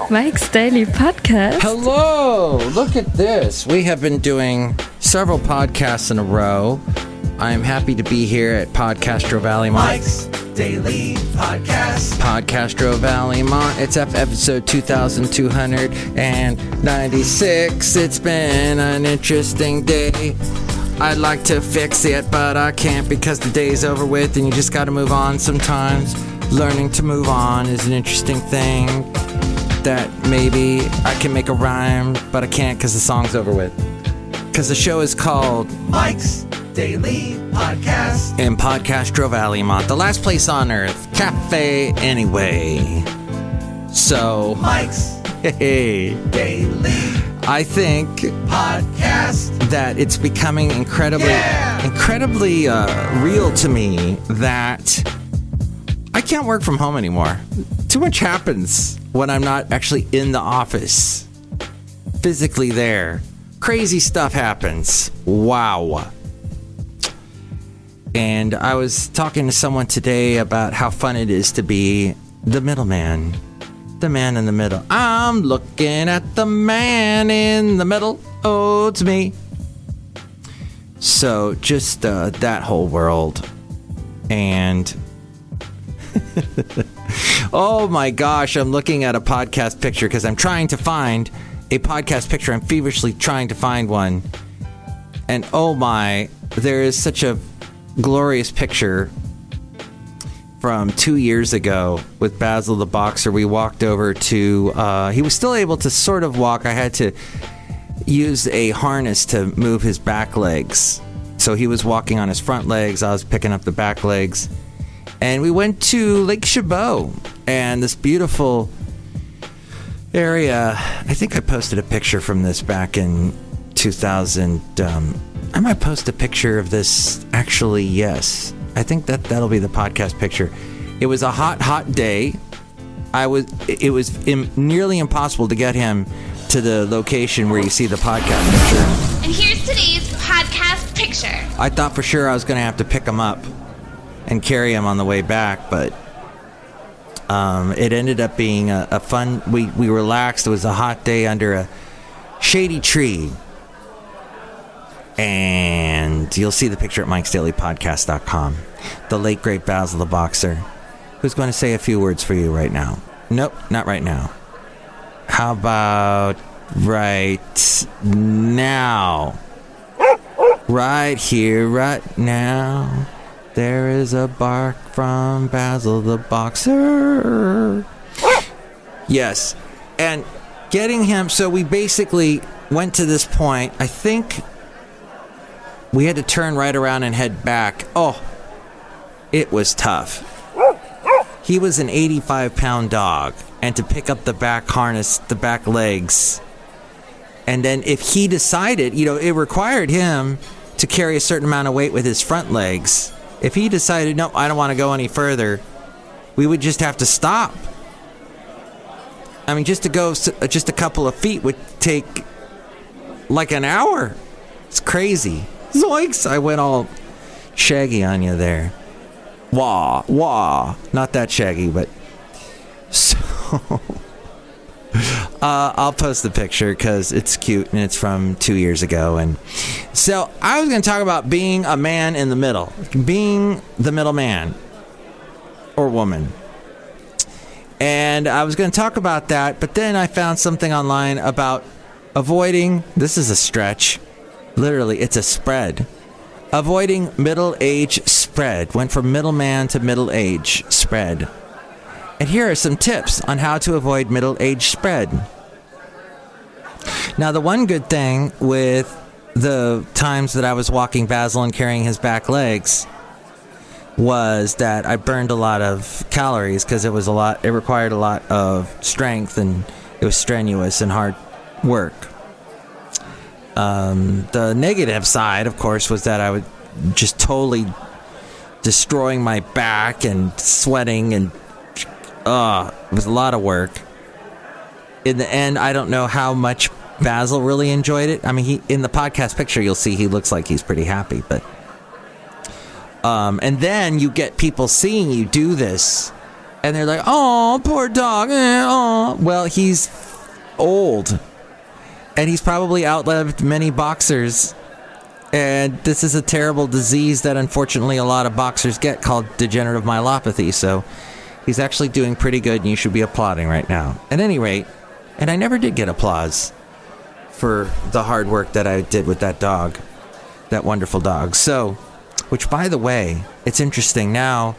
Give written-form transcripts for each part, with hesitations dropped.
Mike's Daily Podcast. Hello! Look at this. We have been doing several podcasts in a row. I am happy to be here at Podcastro Valley Mont. Mike's Daily Podcast. Podcastro Valley Mont. It's episode 2296. It's been an interesting day. I'd like to fix it, but I can't because the day's over with and you just gotta move on sometimes. Learning to move on is an interesting thing that maybe I can make a rhyme, but I can't because the song's over with. Because the show is called Mike's Daily Podcast. in Podcastro Valley Mont, the last place on earth, cafe anyway. So, Mike's hey, Daily I think Podcast. that it's becoming incredibly real to me that I can't work from home anymore. Too much happens when I'm not actually in the office, physically there. Crazy stuff happens. Wow. And I was talking to someone today about how fun it is to be the middleman. The man in the middle. I'm looking at the man in the middle. Oh, it's me. So just that whole world. And oh my gosh, I'm looking at a podcast picture because I'm trying to find a podcast picture. I'm feverishly trying to find one. And oh my, there is such a glorious picture from 2 years ago with Basil the boxer. We walked over to, he was still able to sort of walk. I had to use a harness to move his back legs. So he was walking on his front legs. I was picking up the back legs. And we went to Lake Chabot and this beautiful area. I think I posted a picture from this back in 2000. I might post a picture of this. Actually, yes. I think that'll be the podcast picture. It was a hot day. It was nearly impossible to get him to the location where you see the podcast picture. And here's today's podcast picture. I thought for sure I was going to have to pick him up and carry him on the way back, but it ended up being a fun. We relaxed. It was a hot day under a shady tree. And you'll see the picture at mikesdailypodcast.com. The late, great Basil the boxer, who's going to say a few words for you right now. Nope, not right now. How about right now? Right here, right now. There is a bark from Basil the boxer. Yes, and getting him, so we basically went to this point. I think we had to turn right around and head back. Oh, it was tough. He was an 85-pound dog, and to pick up the back harness, the back legs, and then if he decided, it required him to carry a certain amount of weight with his front legs. If he decided, no, I don't want to go any further, we would just have to stop. I mean, just to go just a couple of feet would take like an hour. It's crazy. Zoinks! I went all shaggy on you there. Wah, wah. Not that shaggy, but... So... I'll post the picture because it's cute and it's from 2 years ago. And so I was going to talk about being a man in the middle. Being the middle man. Or woman. And I was going to talk about that, but then I found something online about avoiding... This is a stretch. Literally, it's a spread. Avoiding middle age spread. Went from middleman to middle age spread. And here are some tips on how to avoid middle age spread. Now, the one good thing with the times that I was walking Basil and carrying his back legs was that I burned a lot of calories because it required a lot of strength and it was strenuous and hard work. The negative side, of course, was that I would just totally destroying my back and sweating and it was a lot of work. In the end, I don't know how much Basil really enjoyed it. I mean, in the podcast picture, you'll see he looks like he's pretty happy, but and then you get people seeing you do this And they're like, oh, poor dog. Oh. Well, he's old. And he's probably outlived many boxers. And this is a terrible disease that unfortunately a lot of boxers get called degenerative myelopathy. So he's actually doing pretty good and you should be applauding right now. At any rate, and I never did get applause for the hard work that I did with that dog. That wonderful dog. So, which by the way, it's interesting now.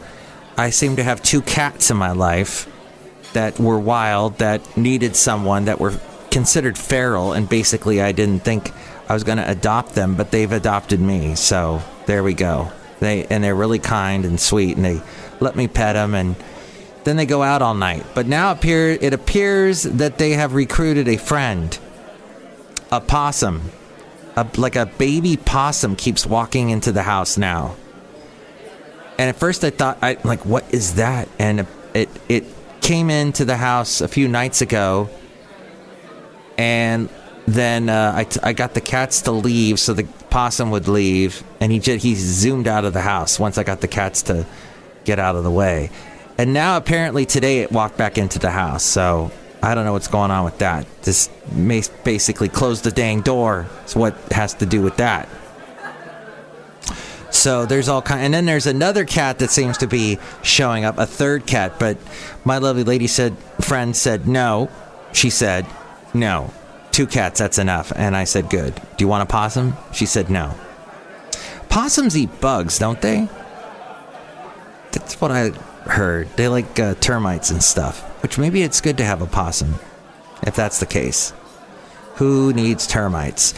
I seem to have 2 cats in my life that were wild, that needed someone, that were considered feral, and basically I didn't think I was going to adopt them, but they've adopted me. So there we go. They're really kind and sweet, and they let me pet them, and then they go out all night. But now it appears that they have recruited a friend, a possum, like a baby possum keeps walking into the house now. And at first I thought, what is that? And it came into the house a few nights ago. And then I got the cats to leave so the possum would leave. And he zoomed out of the house once I got the cats to get out of the way. And now apparently today it walked back into the house. So I don't know what's going on with that. This may basically close the dang door. It's what has to do with that. So there's all kind, and then there's another cat that seems to be showing up, a third cat. But my lovely friend said no. She said no, 2 cats, that's enough. And I said good. Do you want a possum? She said no. Possums eat bugs, don't they? That's what I heard. They like termites and stuff. Which maybe it's good to have a possum, if that's the case. Who needs termites?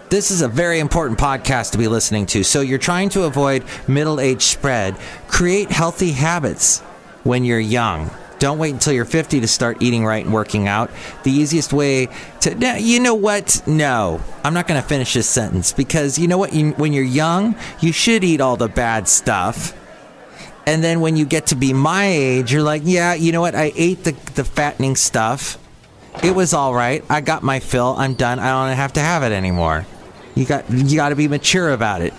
This is a very important podcast to be listening to. So you're trying to avoid middle-age spread. Create healthy habits when you're young. Don't wait until you're 50 to start eating right and working out. The easiest way to... You know what? No. I'm not going to finish this sentence. Because you know what? When you're young, you should eat all the bad stuff. And then when you get to be my age, you're like, yeah, you know what? I ate the fattening stuff. It was all right. I got my fill. I'm done. I don't have to have it anymore. You got to be mature about it.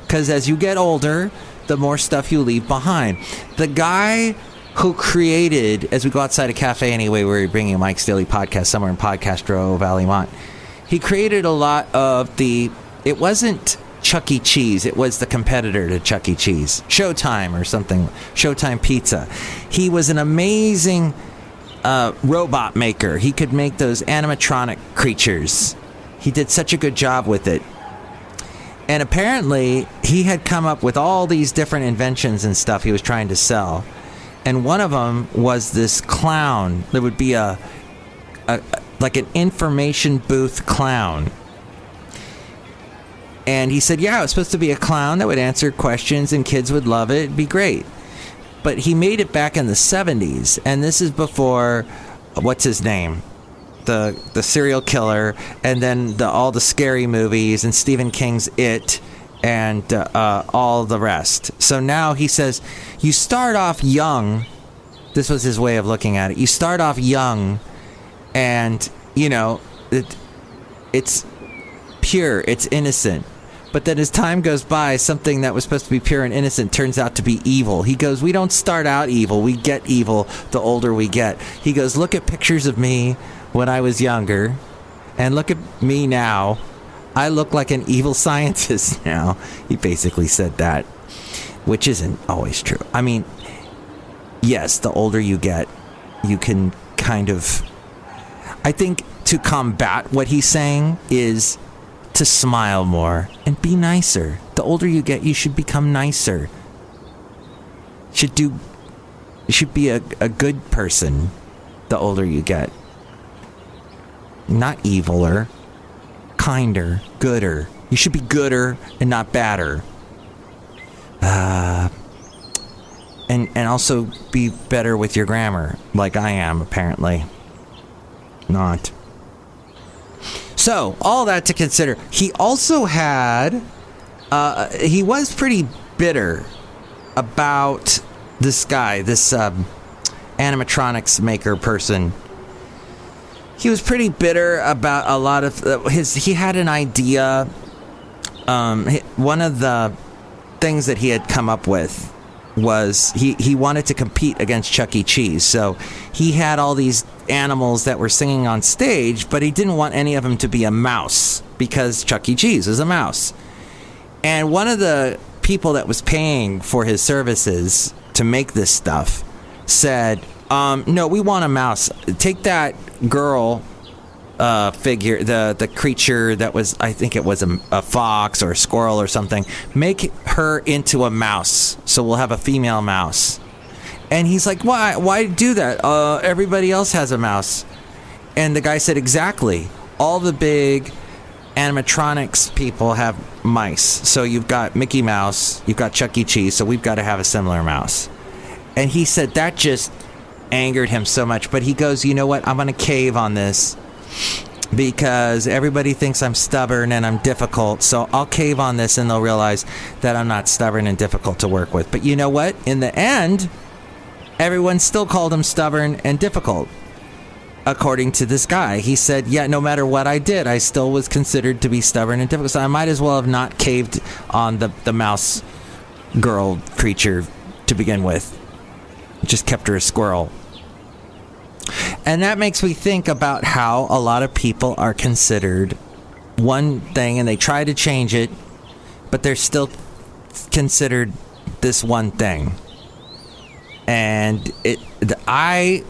Because as you get older, the more stuff you leave behind. The guy who created, as we go outside a cafe anyway, we're bringing Mike's Daily Podcast somewhere in Podcastro, Valleymont. He created a lot of it wasn't Chuck E. Cheese. It was the competitor to Chuck E. Cheese. Showtime or something. Showtime Pizza. He was an amazing robot maker. He could make those animatronic creatures. He did such a good job with it. And apparently, he had come up with all these different inventions and stuff he was trying to sell. And one of them was this clown. There would be like an information booth clown. And he said, yeah, it was supposed to be a clown that would answer questions and kids would love it. It'd be great. But he made it back in the 70s. And this is before, what's his name? The serial killer. And then all the scary movies and Stephen King's It. And all the rest. So now he says, you start off young. This was his way of looking at it. You start off young. And, you know, it's pure. It's innocent. But then as time goes by, something that was supposed to be pure and innocent turns out to be evil. He goes, we don't start out evil. We get evil the older we get. He goes, look at pictures of me when I was younger. And look at me now. I look like an evil scientist now. He basically said that. Which isn't always true. I mean, yes, the older you get, you can kind of... I think to combat what he's saying is... to smile more and be nicer. The older you get, you should become nicer. You should be a good person the older you get. Not eviler. Kinder. Gooder. You should be gooder and not badder. And also be better with your grammar, like I am, apparently. Not. So, all that to consider. He also had... he was pretty bitter about this guy, this animatronics maker person. He was pretty bitter about a lot of he had an idea. One of the things that he had come up with was he wanted to compete against Chuck E. Cheese. So he had all these animals that were singing on stage, but he didn't want any of them to be a mouse because Chuck E. Cheese is a mouse. And one of the people that was paying for his services to make this stuff said, no, we want a mouse. Take that girl figure, the creature that was, I think it was a fox or a squirrel or something, make her into a mouse so we'll have a female mouse. And he's like, why do that? Everybody else has a mouse. And the guy said, exactly, all the big animatronics people have mice. So you've got Mickey Mouse, you've got Chuck E. Cheese, so we've got to have a similar mouse. And he said that just angered him so much, but he goes, you know what, I'm going to cave on this because everybody thinks I'm stubborn and I'm difficult, so I'll cave on this and they'll realize that I'm not stubborn and difficult to work with. But you know what? In the end, everyone still called him stubborn and difficult. According to this guy, he said, yeah, no matter what I did, I still was considered to be stubborn and difficult, so I might as well have not caved on the mouse girl creature to begin with. Just kept her a squirrel. And that makes me think about how a lot of people are considered one thing and they try to change it, but they're still considered this one thing. And I,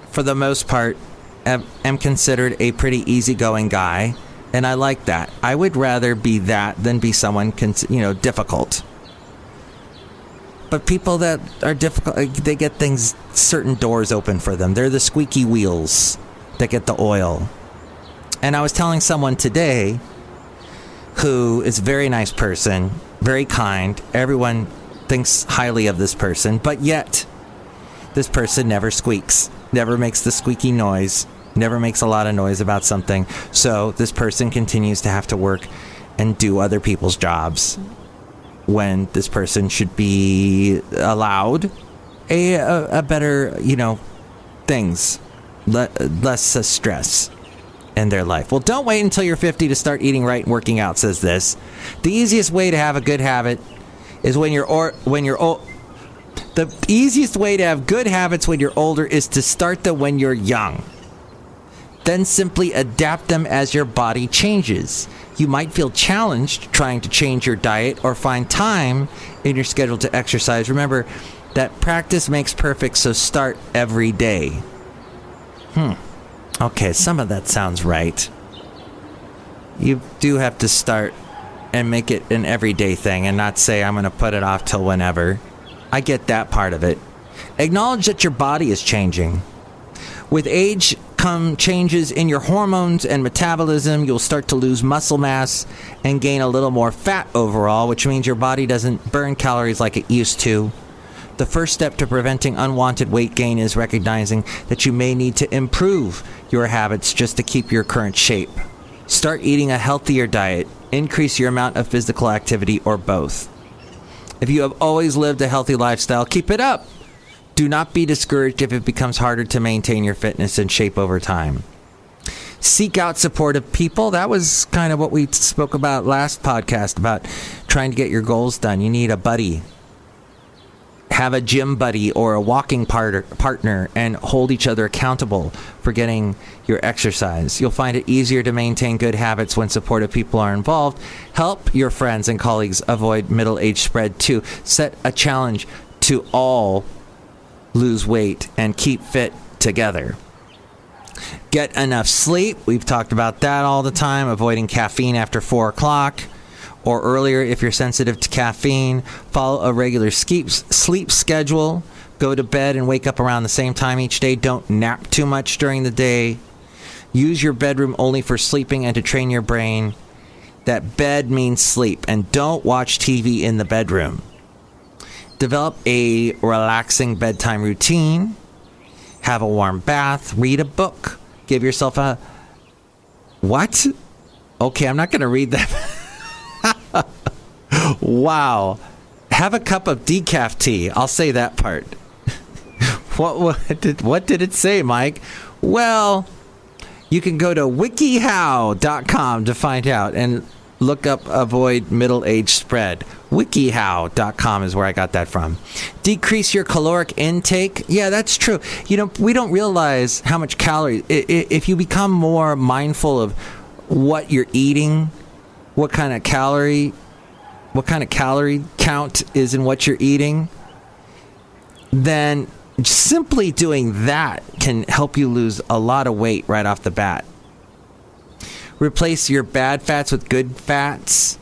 for the most part, am considered a pretty easygoing guy, and I like that. I would rather be that than be someone difficult. But people that are difficult, they get things, certain doors open for them. They're the squeaky wheels that get the oil. And I was telling someone today who is a very nice person, very kind. Everyone thinks highly of this person, but yet this person never squeaks, never makes the squeaky noise, never makes a lot of noise about something. So this person continues to have to work and do other people's jobs, when this person should be allowed a better, things, less stress in their life. Well, don't wait until you're 50 to start eating right and working out, says this. The easiest way to have a good habit is when you're old. The easiest way to have good habits when you're older is to start them when you're young. Then simply adapt them as your body changes. You might feel challenged trying to change your diet or find time in your schedule to exercise. Remember that practice makes perfect, so start every day. Okay, some of that sounds right. You do have to start and make it an everyday thing and not say, I'm going to put it off till whenever. I get that part of it. Acknowledge that your body is changing. With age come changes in your hormones and metabolism. You'll start to lose muscle mass and gain a little more fat overall, which means your body doesn't burn calories like it used to. The first step to preventing unwanted weight gain is recognizing that you may need to improve your habits just to keep your current shape. Start eating a healthier diet, increase your amount of physical activity, or both. If you have always lived a healthy lifestyle, keep it up. Do not be discouraged if it becomes harder to maintain your fitness and shape over time. Seek out supportive people. That was kind of what we spoke about last podcast, about trying to get your goals done. You need a buddy. Have a gym buddy or a walking partner and hold each other accountable for getting your exercise. You'll find it easier to maintain good habits when supportive people are involved. Help your friends and colleagues avoid middle-age spread too. Set a challenge to all lose weight and keep fit together. Get enough sleep. We've talked about that all the time. Avoiding caffeine after 4 o'clock or earlier if you're sensitive to caffeine. Follow a regular sleep schedule. Go to bed and wake up around the same time each day. Don't nap too much during the day. Use your bedroom only for sleeping and to train your brain that bed means sleep. And don't watch TV in the bedroom. Develop a relaxing bedtime routine. Have a warm bath. Read a book. Give yourself a... What? Okay, I'm not going to read that. Wow. Have a cup of decaf tea. I'll say that part. What did it say, Mike? Well, you can go to wikihow.com to find out. And Look up avoid middle age spread. WikiHow.com is where I got that from. Decrease your caloric intake. Yeah, that's true. You know, we don't realize how much calories. If you become more mindful of what you're eating, what kind of calorie count is in what you're eating, then simply doing that can help you lose a lot of weight right off the bat. Replace your bad fats with good fats.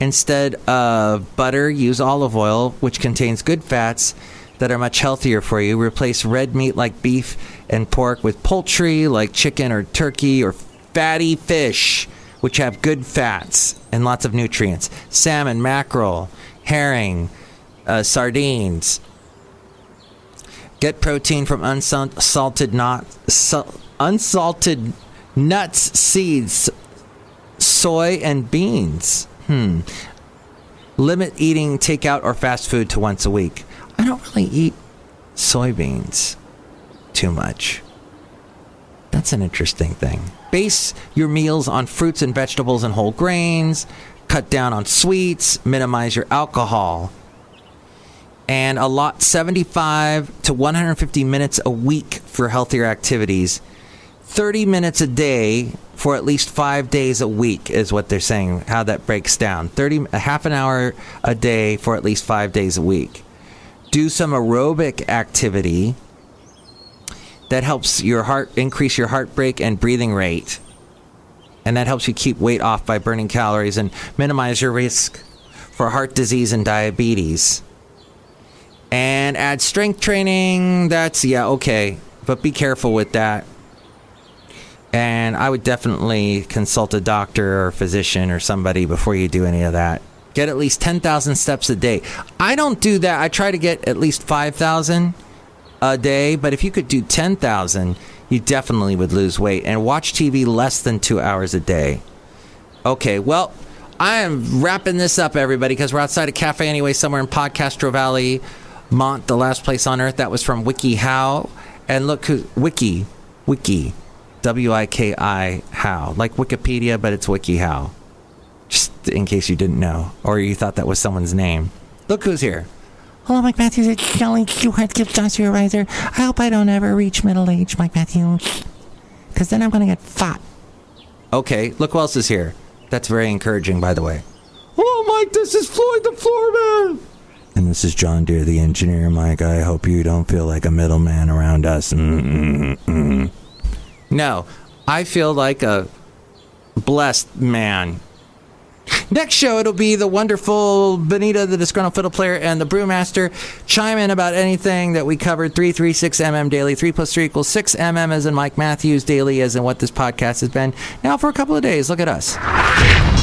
Instead of butter, use olive oil, which contains good fats that are much healthier for you. Replace red meat like beef and pork with poultry like chicken or turkey, or fatty fish, which have good fats and lots of nutrients. Salmon, mackerel, herring, sardines. Get protein from unsalted nuts, seeds, soy, and beans. Limit eating takeout or fast food to once a week. I don't really eat soybeans too much. That's an interesting thing. Base your meals on fruits and vegetables and whole grains. Cut down on sweets. Minimize your alcohol. And allot 75 to 150 minutes a week for healthier activities. 30 minutes a day for at least 5 days a week is what they're saying, how that breaks down. A half an hour a day for at least 5 days a week. Do some aerobic activity that helps your heart increase your heart rate and breathing rate. And that helps you keep weight off by burning calories and minimize your risk for heart disease and diabetes. And add strength training. That's, yeah, okay. But be careful with that. And I would definitely consult a doctor or physician or somebody before you do any of that. Get at least 10,000 steps a day. I don't do that. I try to get at least 5,000 a day. But if you could do 10,000, you definitely would lose weight. And watch TV less than 2 hours a day. Okay, well, I am wrapping this up, everybody, because we're outside a cafe anyway, somewhere in Podcastro Valley, Mont, the last place on earth. That was from WikiHow. And look who, Wiki. W-I-K-I how. Like Wikipedia, but it's WikiHow. Just in case you didn't know. Or you thought that was someone's name. Look who's here. Hello, Mike Matthews. It's Kelly. You had to give Joshua a riser. I hope I don't ever reach middle age, Mike Matthews. Because then I'm going to get fat. Okay, look who else is here. That's very encouraging, by the way. Hello, Mike. This is Floyd the Floorman. And this is John Deere, the engineer, Mike. I hope you don't feel like a middleman around us. No, I feel like a blessed man. Next show, it'll be the wonderful Benita, the disgruntled fiddle player, and the brewmaster. Chime in about anything that we covered. 336mm daily. 3 + 3 = 6mm as in Mike Matthews. Daily as in what this podcast has been. Now for a couple of days, look at us.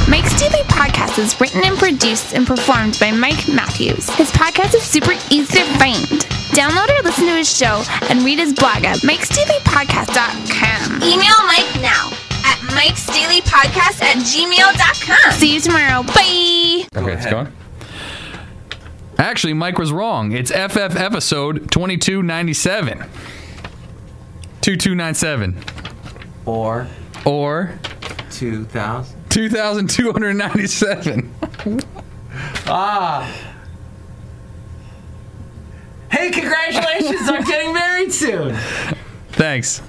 Mike's Daily Podcast is written and produced and performed by Mike Matthews. His podcast is super easy to find. Download or listen to his show and read his blog at mikesdailypodcast.com. Email Mike now at mikesdailypodcast@gmail.com. See you tomorrow. Bye. Okay, it's going. Actually, Mike was wrong. It's FF episode 2297. 2297. Or 2,000. 2,297. Hey, congratulations on getting married soon. Thanks.